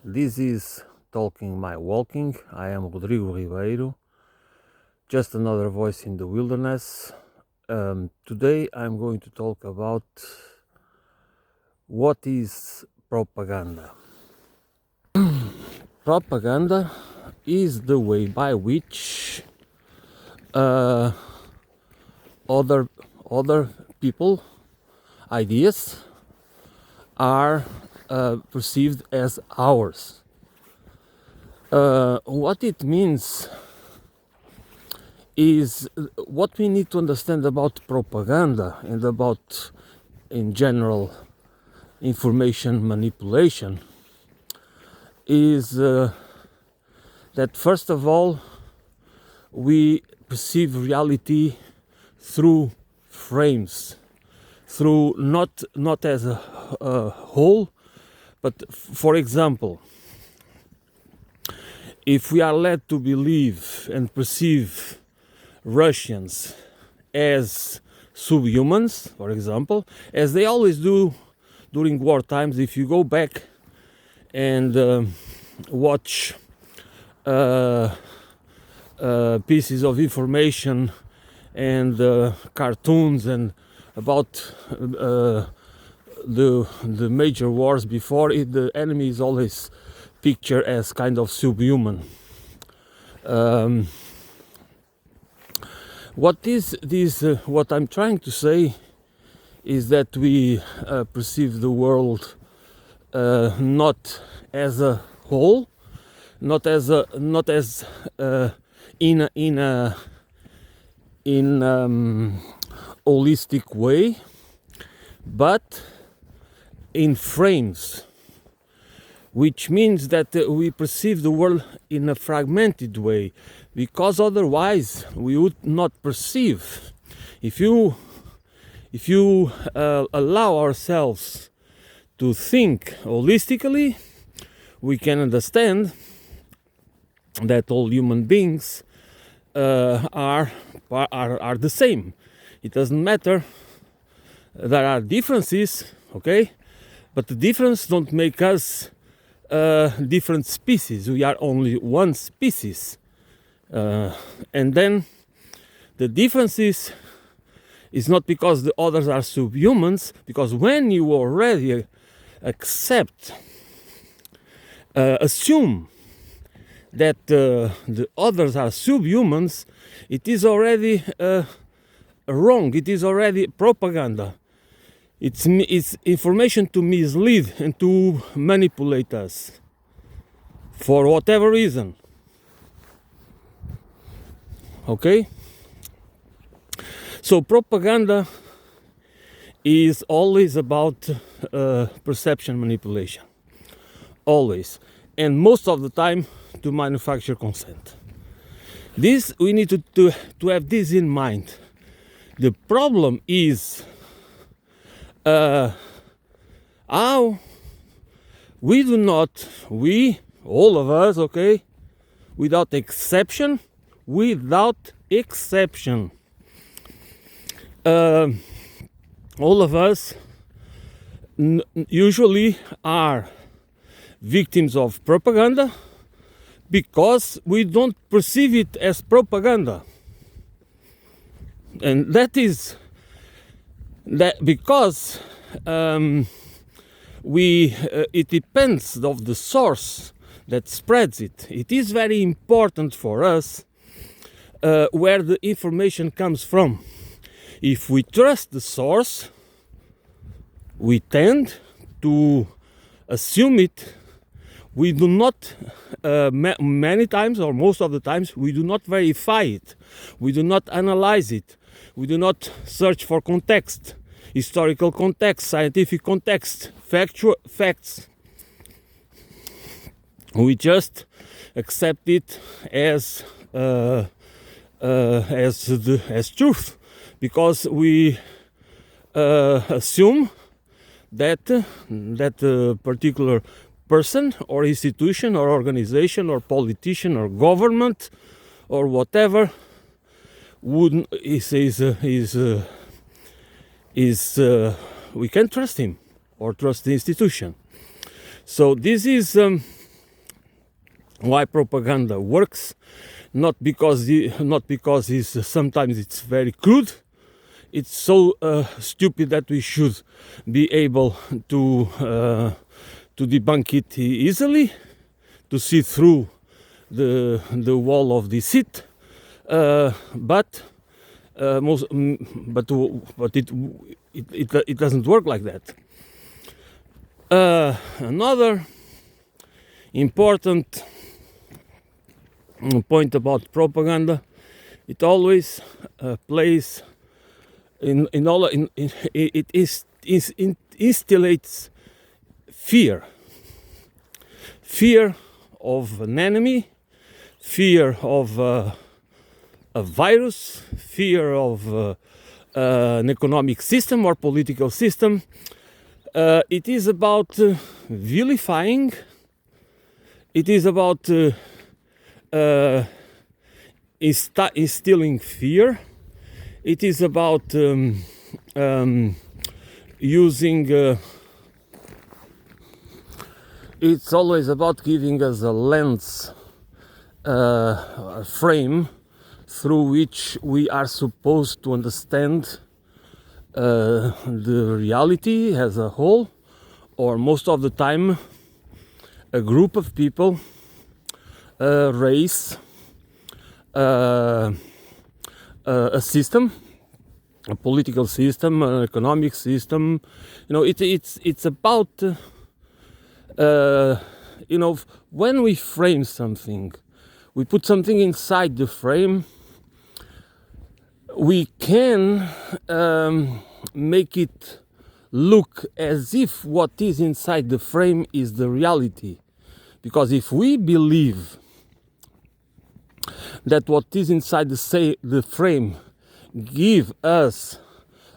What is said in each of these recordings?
This is Talking My Walking. I am Rodrigo Ribeiro, just another voice in the wilderness. Today I'm going to talk about what is propaganda. Propaganda is the way by which uh, other people, ideas, are perceived as ours. What it means is what we need to understand about propaganda and about, in general, information manipulation is that first of all we perceive reality through frames, through not as a whole, but for example, if we are led to believe and perceive Russians as subhumans, for example, as they always do during war times. If you go back and watch pieces of information and cartoons and about the major wars before it, the enemy is always pictured as kind of subhuman. What is this? What I'm trying to say is that we perceive the world not as a whole, not as in holistic way, but in frames, which means that we perceive the world in a fragmented way, because otherwise we would not perceive. If you allow ourselves to think holistically, we can understand that all human beings are the same. It doesn't matter. There are differences, okay, but the difference don't make us different species. We are only one species, and then the differences is not because the others are subhumans, because when you already accept, assume that the others are subhumans, it is already wrong. It is already propaganda. It's information to mislead and to manipulate us for whatever reason. Okay? So propaganda is always about perception manipulation. Always. And most of the time to manufacture consent. This, we need to have this in mind. The problem is how we do not, all of us, okay, without exception, all of us usually are victims of propaganda because we don't perceive it as propaganda. And that is that because it depends of the source that spreads it. It is very important for us where the information comes from. If we trust the source, we tend to assume it. We do not, many times or most of the times, we do not verify it. We do not analyze it. We do not search for context, historical context, scientific context, facts. We just accept it as truth, because we assume that that particular person or institution or organization or politician or government or whatever we can trust him or trust the institution. So this is why propaganda works, not because sometimes it's very crude. It's so stupid that we should be able to debunk it easily, to see through the wall of deceit. But it doesn't work like that. Another important point about propaganda, it always plays it instillates fear of an enemy, fear of a virus, fear of an economic system or political system. It is about vilifying. It is about instilling fear. It is about using. It's always about giving us a lens, a frame through which we are supposed to understand the reality as a whole, or most of the time, a group of people, a race, a system, a political system, an economic system. You know, it's about when we frame something, we put something inside the frame. We can make it look as if what is inside the frame is the reality. Because if we believe that what is inside the frame give us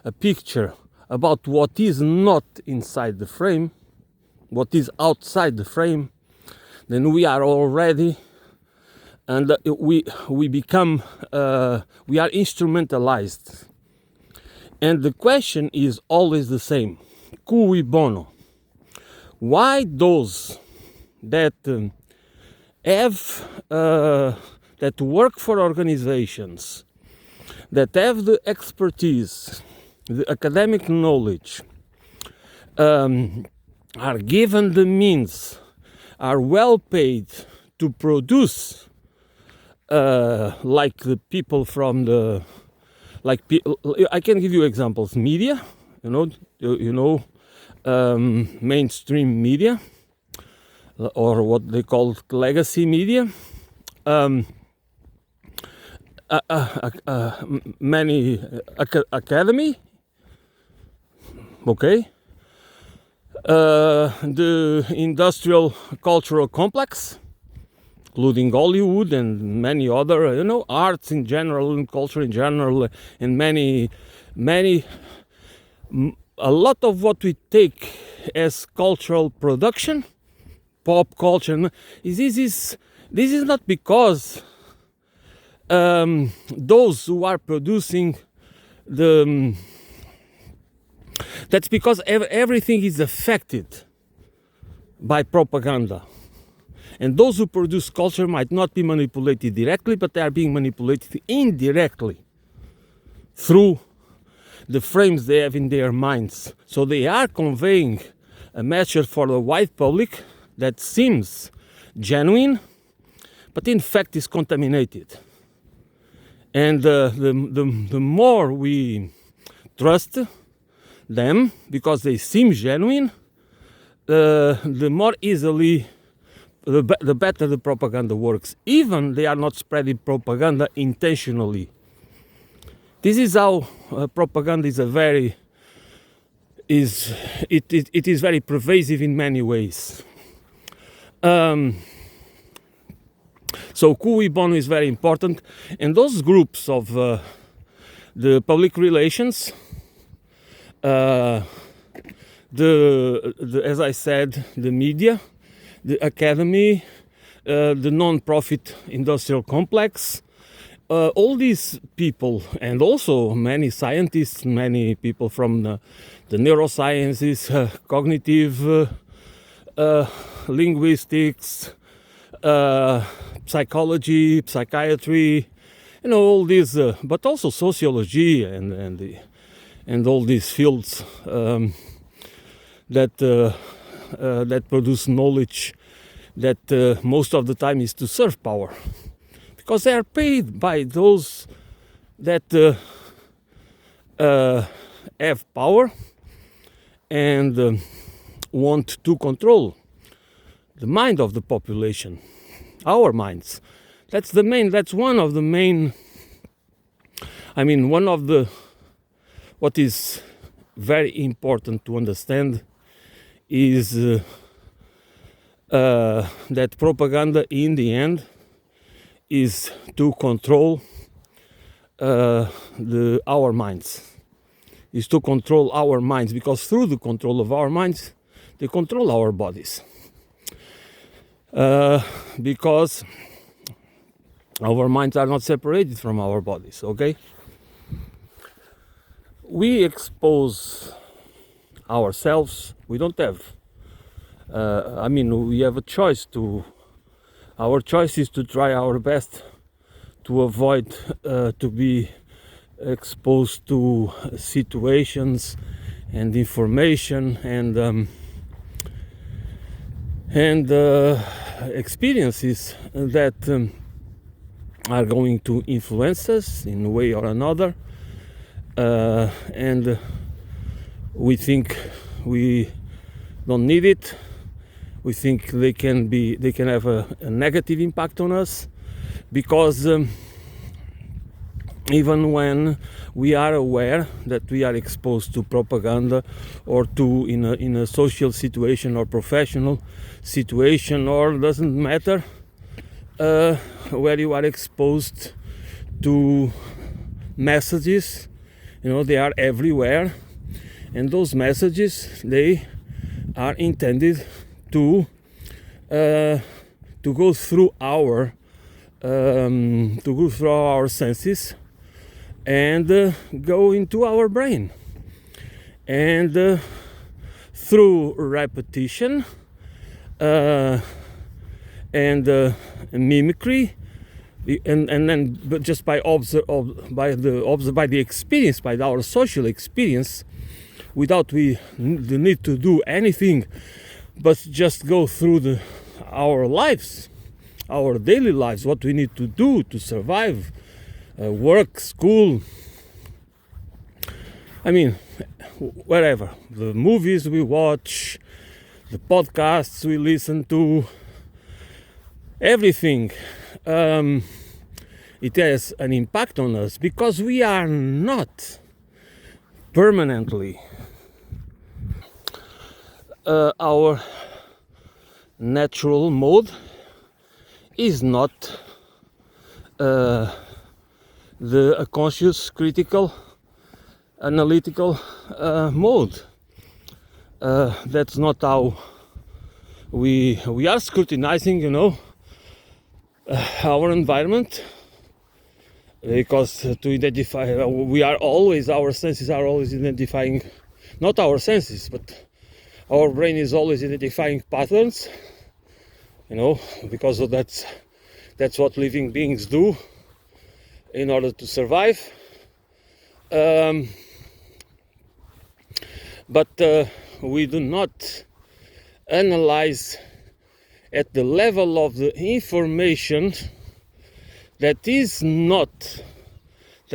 a picture about what is not inside the frame, what is outside the frame, then we are already, and we become, we are instrumentalized. And the question is always the same: cui bono? Why those that that work for organizations, that have the expertise, the academic knowledge, are given the means, are well paid to produce, like the people from the, I can give you examples. Media, mainstream media, or what they call legacy media. Many academy, okay, the industrial cultural complex, including Hollywood and many other, arts in general and culture in general, and many, a lot of what we take as cultural production, pop culture, this is not because those who are producing that's because everything is affected by propaganda. And those who produce culture might not be manipulated directly, but they are being manipulated indirectly through the frames they have in their minds. So they are conveying a message for the wide public that seems genuine, but in fact is contaminated. And the more we trust them because they seem genuine, the more easily, the better the propaganda works. Even they are not spreading propaganda intentionally. This is how propaganda is it is very pervasive in many ways. So cui bono is very important, and those groups of the public relations, as I said, the media, the academy, the non-profit industrial complex, all these people, and also many scientists, many people from the neurosciences, cognitive linguistics, psychology, psychiatry, all these, but also sociology and all these fields that produce knowledge that most of the time is to serve power, because they are paid by those that have power and want to control the mind of the population, our minds. That's one of the main, what is very important to understand is that propaganda in the end is to control our minds, is to control our minds, because through the control of our minds, they control our bodies. Because our minds are not separated from our bodies, okay? We expose ourselves, we don't have, we have a choice our choice is to try our best to avoid to be exposed to situations and information and experiences that are going to influence us in a way or another, and we think we don't need it. We think they can have a negative impact on us, because even when we are aware that we are exposed to propaganda or to in a social situation or professional situation, or doesn't matter where you are exposed to messages, they are everywhere, and those messages, they are intended to go through our senses and go into our brain, and through repetition and mimicry, and then but just by the experience, by our social experience, without the need to do anything but just go through our lives, our daily lives, what we need to do to survive, work, school, wherever, the movies we watch, the podcasts we listen to, everything, it has an impact on us, because we are not permanently our natural mode is not the conscious, critical, analytical mode. That's not how we are scrutinizing, our environment, because to identify, our senses are always identifying, not our senses, but our brain is always identifying patterns, because that's what living beings do in order to survive. But we do not analyze at the level of the information that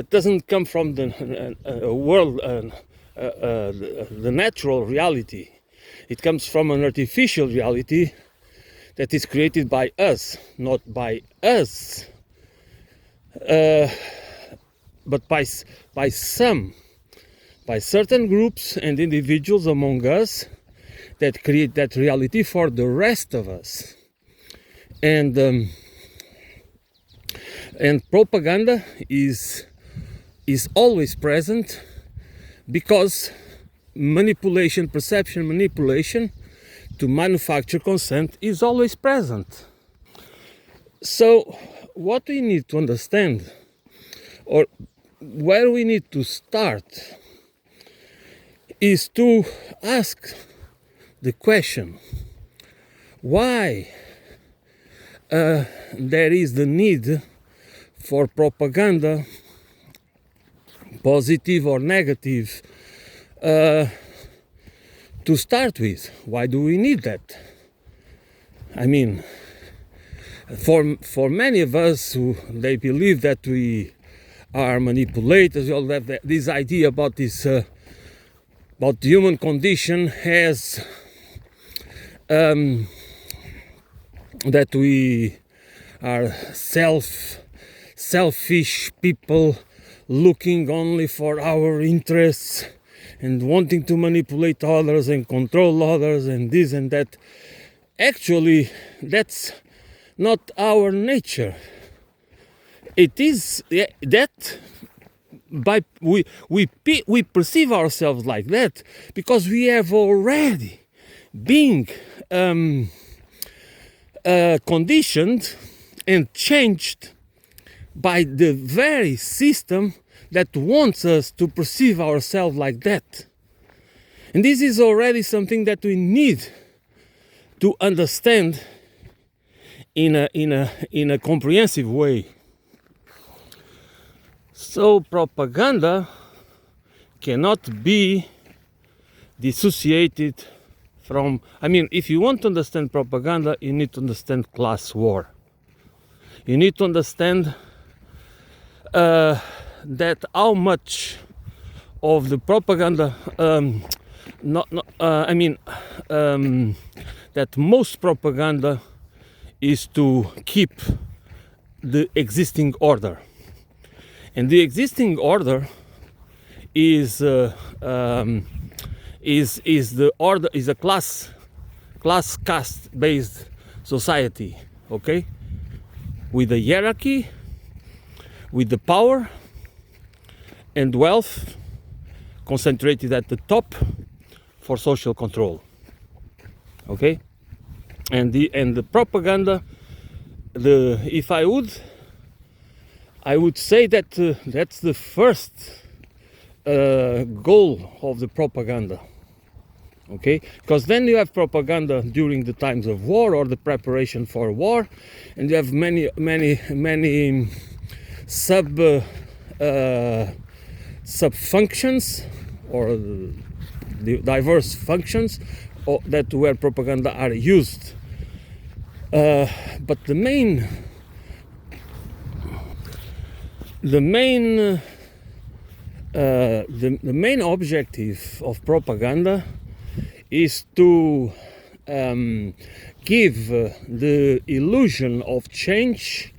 doesn't come from the world, the natural reality. It comes from an artificial reality that is created by us, not by us, but by certain groups and individuals among us that create that reality for the rest of us. And propaganda is always present, because perception manipulation to manufacture consent is always present. So what we need to understand, or where we need to start, is to ask the question, why there is the need for propaganda, positive or negative, to start with. Why do we need that? I mean, for many of us who they believe that we are manipulators, we all have this idea about this about the human condition has that we are selfish people looking only for our interests and wanting to manipulate others and control others and this and that. Actually, that's not our nature. It is that by we perceive ourselves like that because we have already been conditioned and changed by the very system that wants us to perceive ourselves like that. And this is already something that we need to understand in a comprehensive way. So propaganda cannot be dissociated from, I mean, if you want to understand propaganda, you need to understand class war. You need to understand that how much of the propaganda, that most propaganda is to keep the existing order. And the existing order is the order is a class caste based society, okay, with a hierarchy, with the power and wealth concentrated at the top for social control, okay. And the propaganda, if I would say that that's the first goal of the propaganda, okay? Because then you have propaganda during the times of war or the preparation for war, and you have many sub functions or the diverse functions that where propaganda are used. But the main objective of propaganda is to give the illusion of change,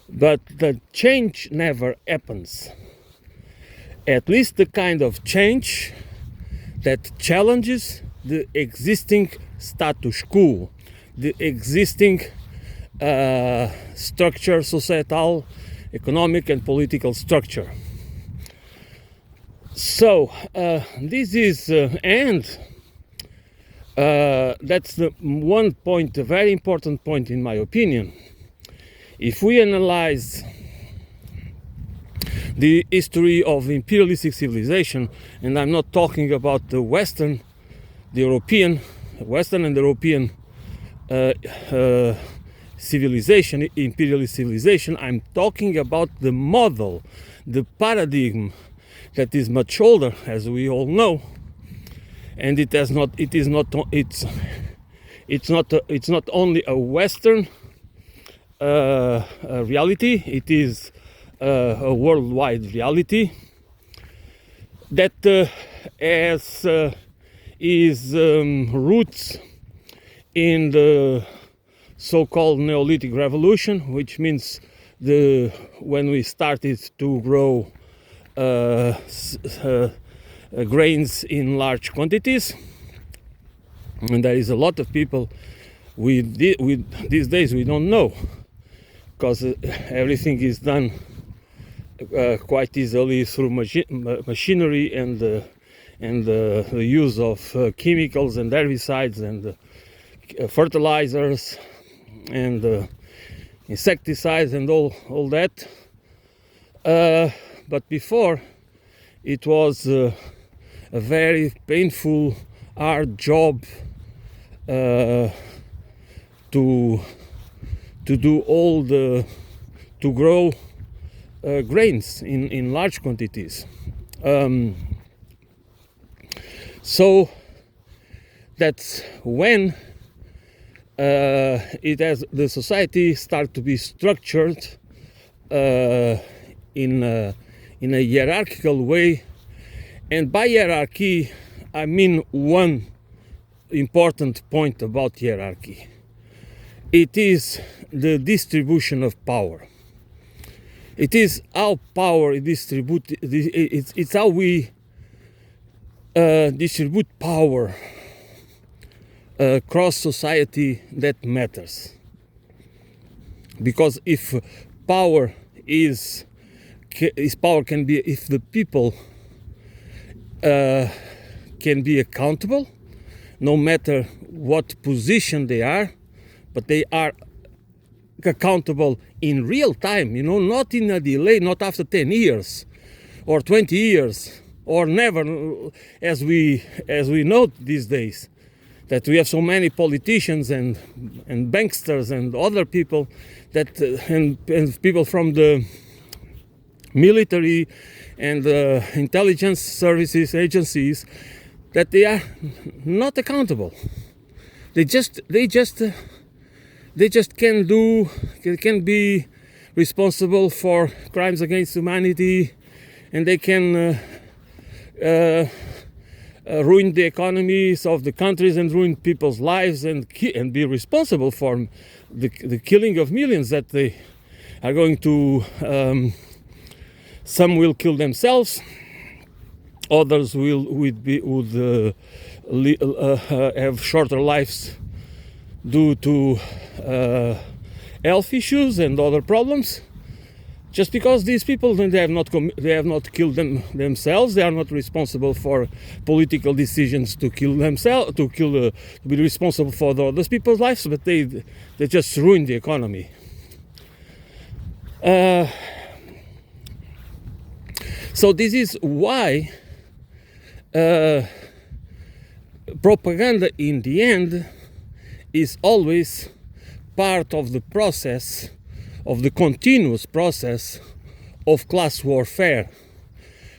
but the change never happens. At least the kind of change that challenges the existing status quo, the existing structure, societal, economic and political structure. So this is that's the one point, a very important point in my opinion. If we analyze the history of imperialistic civilization, and I'm not talking about the Western and European civilization, imperialist civilization, I'm talking about the model, the paradigm that is much older, as we all know, and it's not only a Western reality, it is a worldwide reality that has its roots in the so-called Neolithic Revolution, which means when we started to grow grains in large quantities. And there is a lot of people these days we don't know, because everything is done quite easily through machinery and the use of chemicals and herbicides and fertilizers and insecticides and all that. But before, it was a very painful, hard job to to do all the to grow grains in large quantities. So that's when the society start to be structured in a hierarchical way, and by hierarchy I mean one important point about hierarchy. It is the distribution of power. It is how power is distributed. It's how we distribute power across society that matters. Because if power can be, if the people can be accountable, no matter what position they are, but they are accountable in real time, not in a delay, not after 10 years or 20 years or never, as we know these days, that we have so many politicians and banksters and other people that and people from the military and intelligence services agencies, that they are not accountable. They just can be responsible for crimes against humanity, and they can ruin the economies of the countries and ruin people's lives and be responsible for the killing of millions that they are going to. Some will kill themselves, others would have shorter lives due to health issues and other problems. Just because these people, they have not killed themselves, they are not responsible for political decisions to kill themselves, to be responsible for the other people's lives, but they just ruin the economy. So this is why propaganda in the end is always part of the process, of the continuous process of class warfare,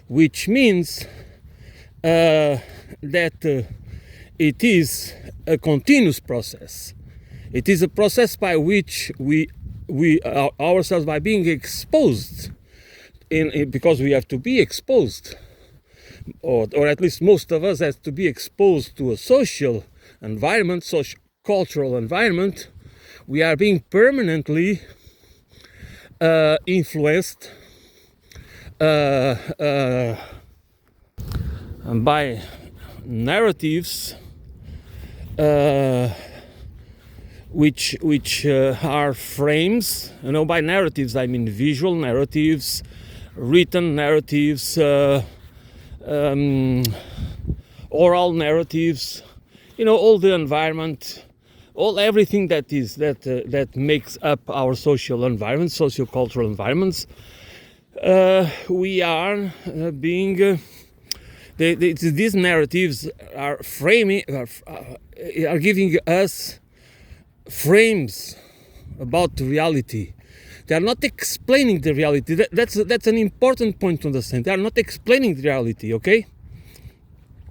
which means that it is a continuous process. It is a process by which we ourselves, by being exposed, because we have to be exposed, or at least most of us have to be exposed to a social environment, cultural environment. We are being permanently influenced by narratives which are frames. By narratives I mean visual narratives, written narratives, oral narratives. All the environment, everything that makes up our social environment, socio-cultural environments. We are being these narratives are framing, are giving us frames about the reality. They are not explaining the reality. That's an important point to understand. They are not explaining the reality. Okay,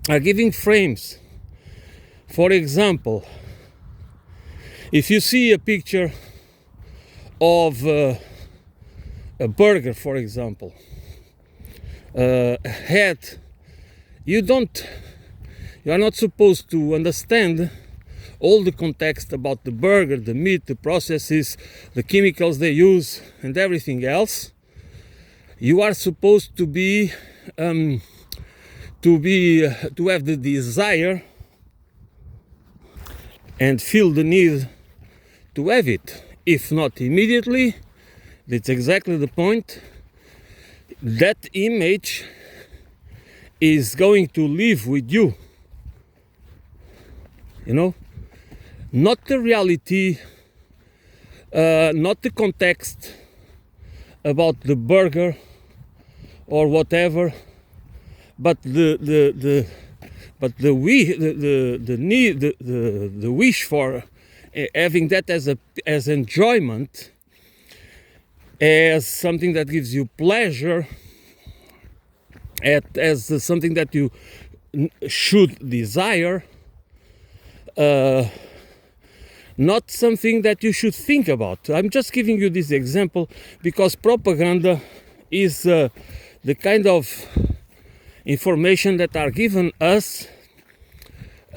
are giving frames. For example, if you see a picture of a burger, for example, head, you are not supposed to understand all the context about the burger, the meat, the processes, the chemicals they use, and everything else. You are supposed to have the desire and feel the need to have it. If not immediately, that's exactly the point. That image is going to live with you. Not the reality, not the context about the burger or whatever, but the wish for having that as enjoyment, as something that gives you pleasure, as something that you should desire, not something that you should think about. I'm just giving you this example because propaganda is the kind of information that are given us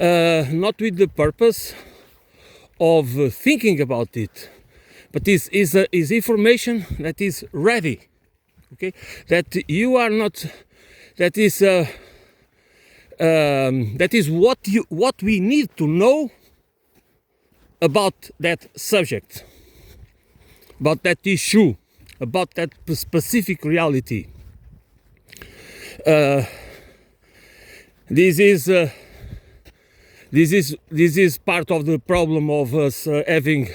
not with the purpose of thinking about it, but is information that is ready, okay? That you are not. That is what we need to know about that subject, about that issue, about that specific reality. This is part of the problem of us having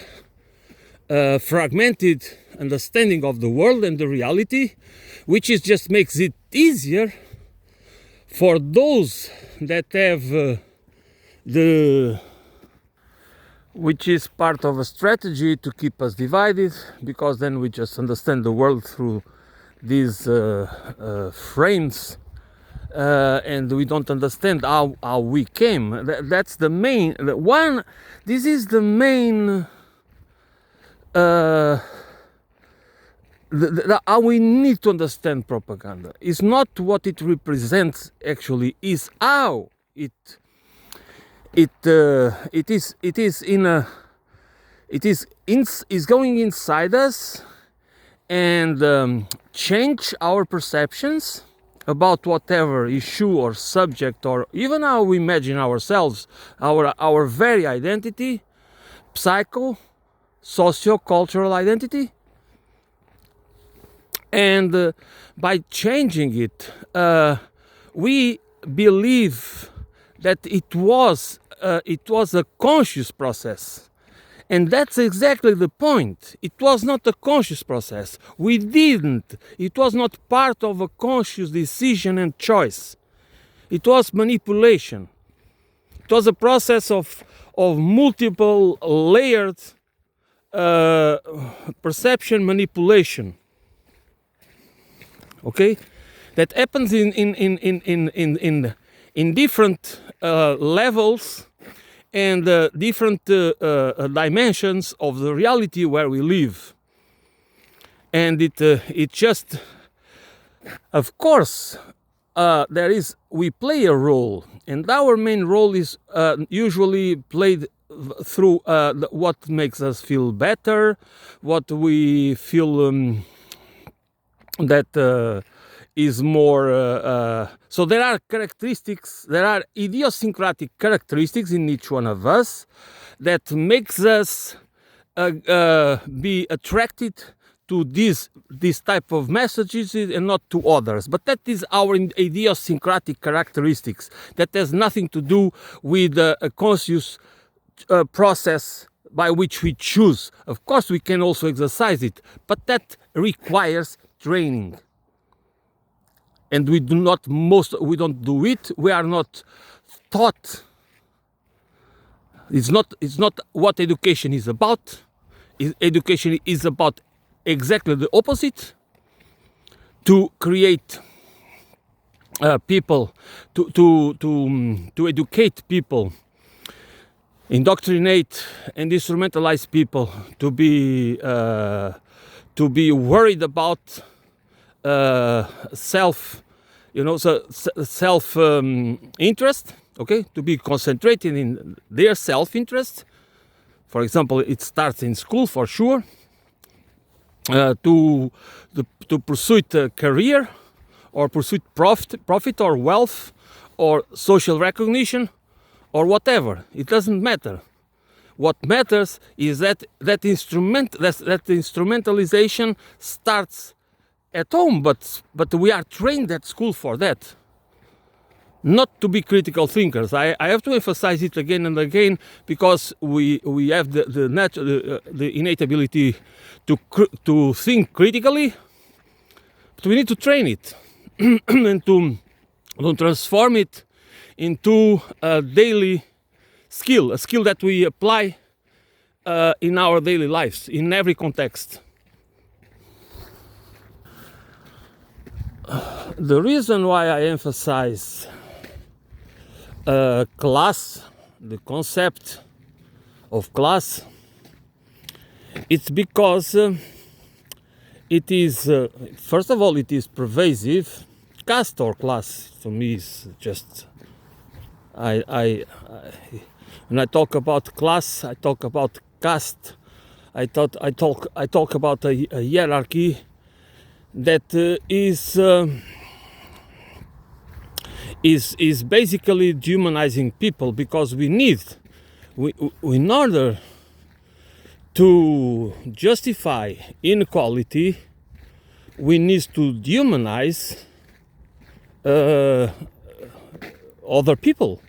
fragmented understanding of the world and the reality, which just makes it easier for those that have which is part of a strategy to keep us divided, because then we just understand the world through these frames, and we don't understand how we came. That's the main one. This is the main how we need to understand propaganda. It's not what it represents actually, is how it is going inside us and change our perceptions about whatever issue or subject, or even how we imagine ourselves, our very identity, socio-cultural identity. And by changing it, we believe that it was a conscious process. And that's exactly the point. It was not a conscious process. It was not part of a conscious decision and choice. It was manipulation. It was a process of multiple layered perception manipulation. Okay? That happens in different levels and different dimensions of the reality where we live. And it just, of course, we play a role, and our main role is usually played through what makes us feel better, what we feel that is more. So there are characteristics, there are idiosyncratic characteristics in each one of us that makes us be attracted to this type of messages and not to others. But that is our idiosyncratic characteristics. That has nothing to do with a conscious process by which we choose. Of course, we can also exercise it, but that requires training. And we don't do it. We are not taught. It's not what education is about. Education is about exactly the opposite. To create people, to educate people, indoctrinate and instrumentalize people to be worried about self interest, okay, to be concentrated in their self-interest. For example, it starts in school for sure, to pursue a career or pursue profit or wealth or social recognition or whatever. It doesn't matter. What matters is that instrumentalization starts at home, but we are trained at school for that. Not to be critical thinkers. I have to emphasize it again and again, because we have the innate ability to think critically, but we need to train it and to transform it into a daily skill, a skill that we apply in our daily lives, in every context. The reason why I emphasize class, the concept of class, it's because it is, first of all, it is pervasive. Caste or class to me is just, I when I talk about class, I talk about caste. I talk about a hierarchy that is basically dehumanizing people, because we in order to justify inequality, we need to dehumanize other people,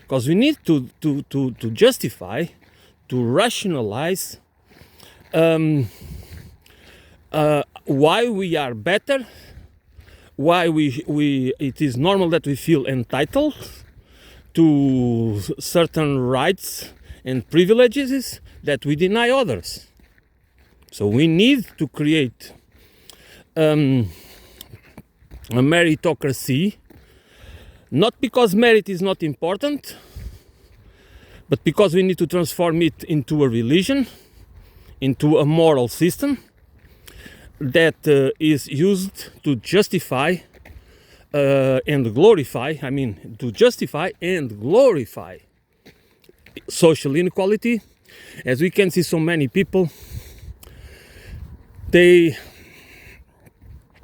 because we need to justify, to rationalize why we are better, why it is normal that we feel entitled to certain rights and privileges that we deny others. So we need to create a meritocracy, not because merit is not important, but because we need to transform it into a religion, into a moral system that is used to justify and glorify, to justify and glorify social inequality. As we can see, so many people, this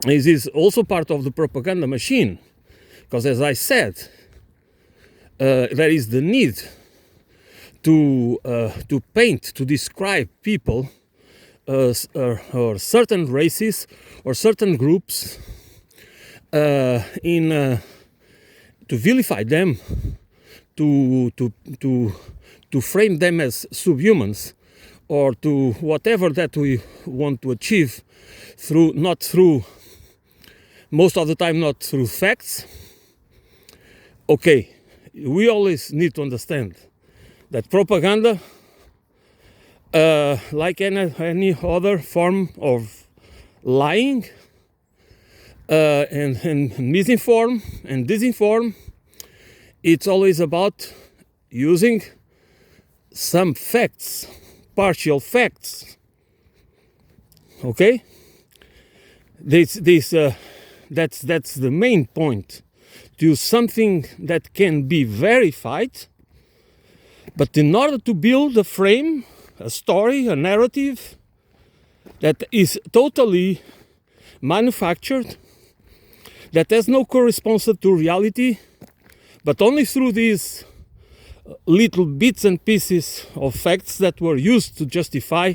is also part of the propaganda machine, because as I said, there is the need to paint, to describe people or certain races or certain groups to vilify them, to frame them as subhumans, or to whatever that we want to achieve most of the time not through facts. Okay, we always need to understand that propaganda, like any other form of lying and misinform and disinform, it's always about using some facts, partial facts. Okay, that's the main point. To use something that can be verified, but in order to build a frame, a story, a narrative that is totally manufactured, that has no correspondence to reality, but only through these little bits and pieces of facts that were used to justify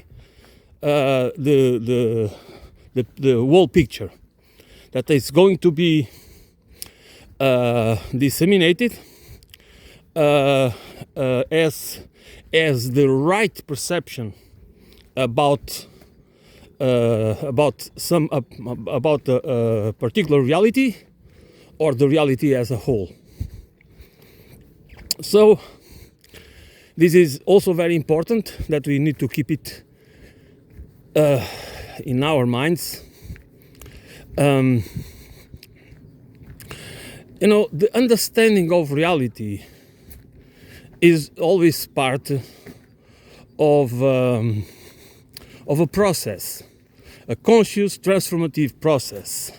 the whole picture, that is going to be disseminated as the right perception about a particular reality, or the reality as a whole. So this is also very important, that we need to keep it in our minds. The understanding of reality is always part of a process, a conscious transformative process.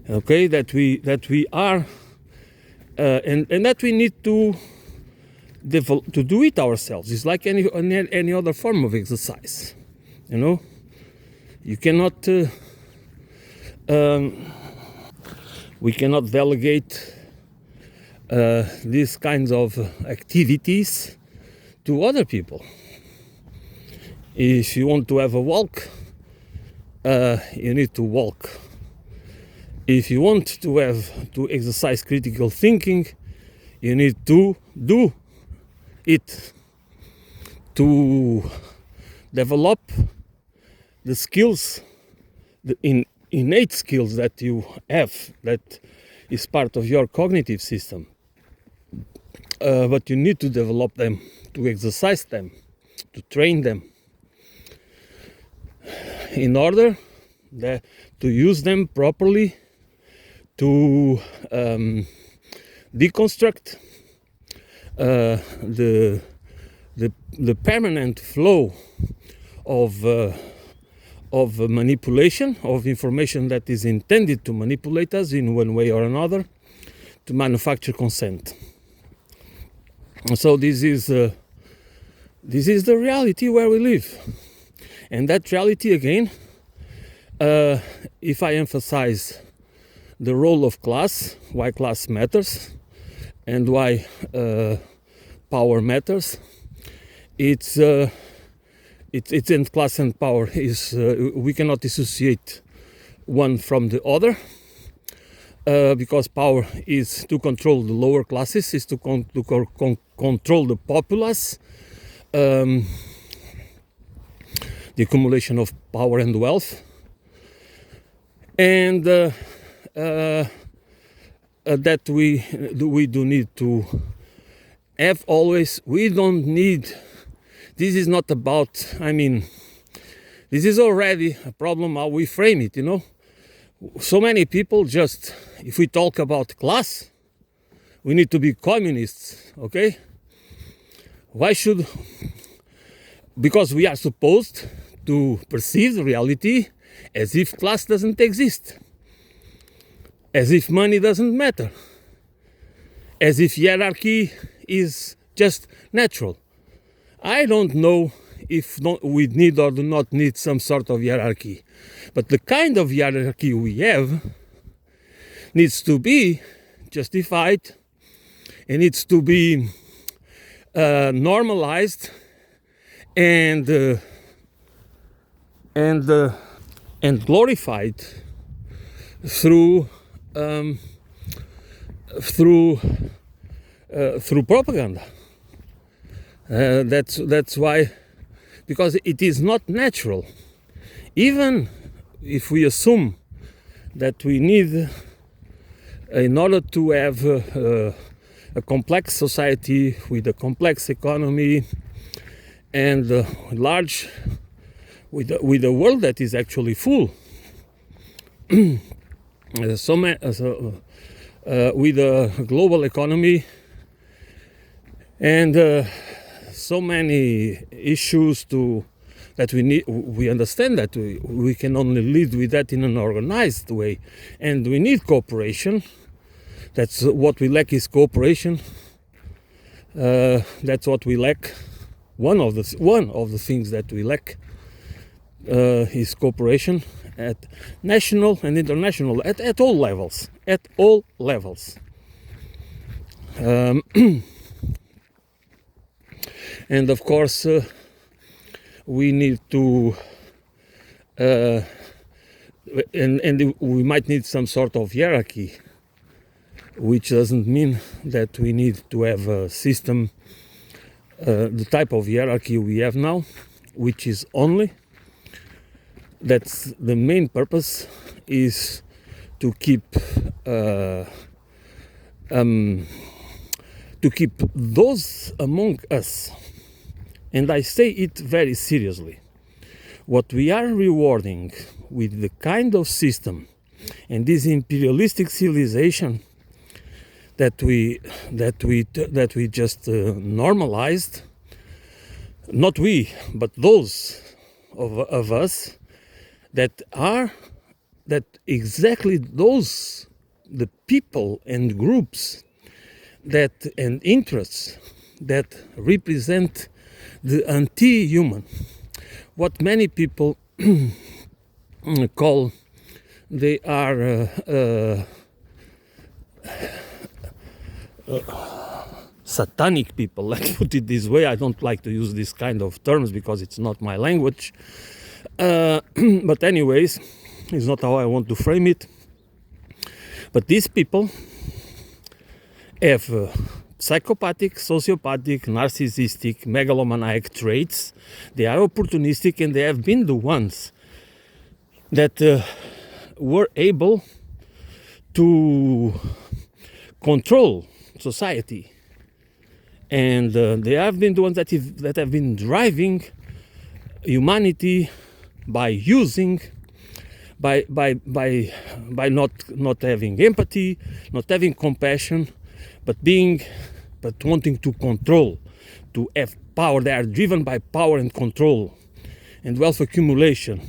Okay, that we are and that we need to do it ourselves. It's like any other form of exercise. You cannot we cannot delegate these kinds of activities to other people. If you want to have a walk, you need to walk. If you want to exercise critical thinking, you need to do it, to develop the skills, the innate skills that you have, that is part of your cognitive system. But you need to develop them, to exercise them, to train them in order to use them properly to deconstruct the permanent flow of manipulation of information that is intended to manipulate us in one way or another, to manufacture consent. So this is the reality where we live, and that reality again, if I emphasize the role of class, why class matters, and why power matters, it's in class and power is we cannot dissociate one from the other, because power is to control the lower classes, is to control the populace, the accumulation of power and wealth, and that we do need to have always. We don't need. This is not about. I mean, this is already a problem how we frame it. So many people just, if we talk about class, we need to be communists. Okay? Why should? Because we are supposed to perceive the reality as if class doesn't exist, as if money doesn't matter, as if hierarchy is just natural. I don't know if we need or do not need some sort of hierarchy, but the kind of hierarchy we have needs to be justified and needs to be normalized and glorified through propaganda. That's why, because it is not natural. Even if we assume that we need, in order to have a complex society with a complex economy and large, with a world that is actually full, with a global economy and so many issues that we need. We understand that we can only lead with that in an organized way, and we need cooperation. That's what we lack, is cooperation. That's what we lack. One of the things that we lack is cooperation at national and international, at all levels. And of course, we need to, and we might need some sort of hierarchy, which doesn't mean that we need to have a system, the type of hierarchy we have now, which is only, that's the main purpose, is to keep those among us. And I say it very seriously. What we are rewarding with the kind of system and this imperialistic civilization that we just normalized, not we, but those of us that exactly those, the people and groups and interests that represent the anti-human, what many people call, they are satanic people, let's put it this way. I don't like to use this kind of terms because it's not my language, but anyways, it's not how I want to frame it. But these people have psychopathic, sociopathic, narcissistic, megalomaniac traits. They are opportunistic, and they have been the ones that were able to control society And they have been the ones that have been driving humanity by using, by not having empathy, not having compassion, but wanting to control, to have power. They are driven by power and control and wealth accumulation.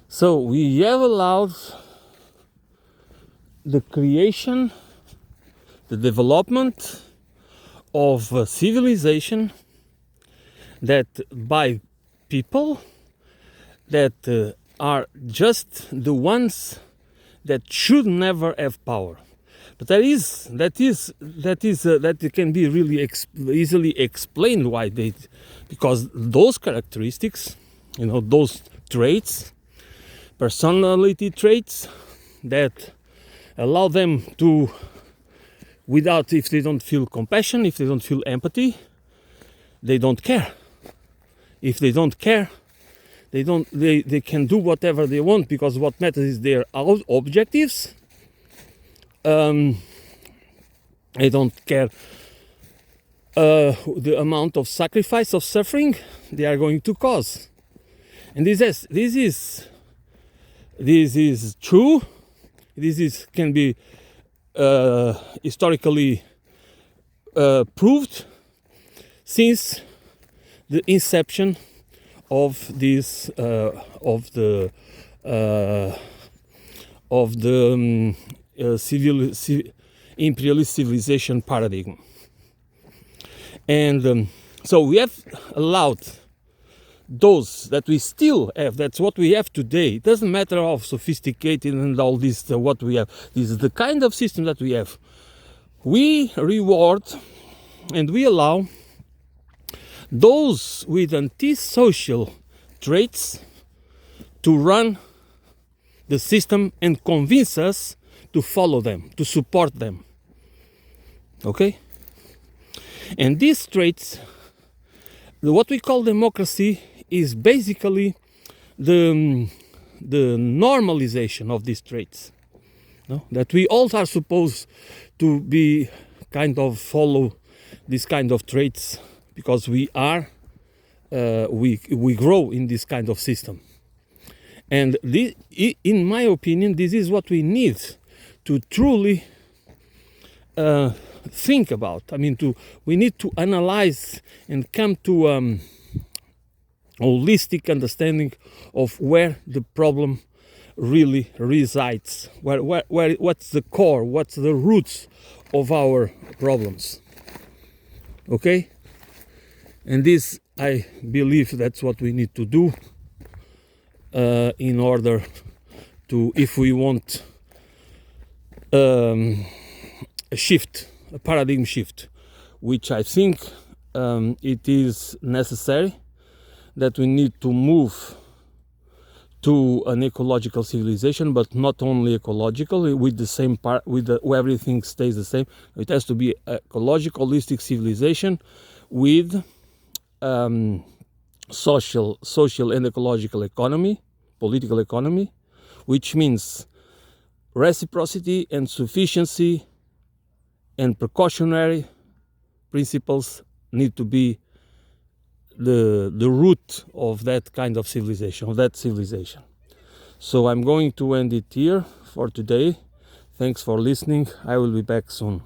So we have allowed the creation, the development of a civilization that by people that are just the ones that should never have power. But that can be really easily explained why they, because those characteristics, those traits, personality traits that allow them to, if they don't feel compassion, if they don't feel empathy, they don't care. If they don't care, they can do whatever they want, because what matters is their objectives. They don't care the amount of sacrifice, of suffering they are going to cause. And this is true. This can be historically proved since the inception of this imperialist civilization paradigm. And so we have allowed those that we still have. That's what we have today. It doesn't matter how sophisticated and all this what we have. This is the kind of system that we have. We reward and we allow those with antisocial traits to run the system and convince us to follow them, to support them. Okay? And these traits, what we call democracy, is basically the normalization of these traits. No? That we all are supposed to be follow these kind of traits, because we grow in this kind of system. And this, in my opinion, this is what we need to truly think about. We need to analyze and come to holistic understanding of where the problem really resides. What's the core? What's the roots of our problems? Okay? And this, I believe, that's what we need to do in order to, if we want a paradigm shift, which I think it is necessary, that we need to move to an ecological civilization, but not only ecological, with the same part, where everything stays the same. It has to be ecological, holistic civilization with social and ecological economy, political economy, which means reciprocity and sufficiency and precautionary principles need to be the root of that kind of civilization, of that civilization. So I'm going to end it here for today. Thanks for listening. I will be back soon.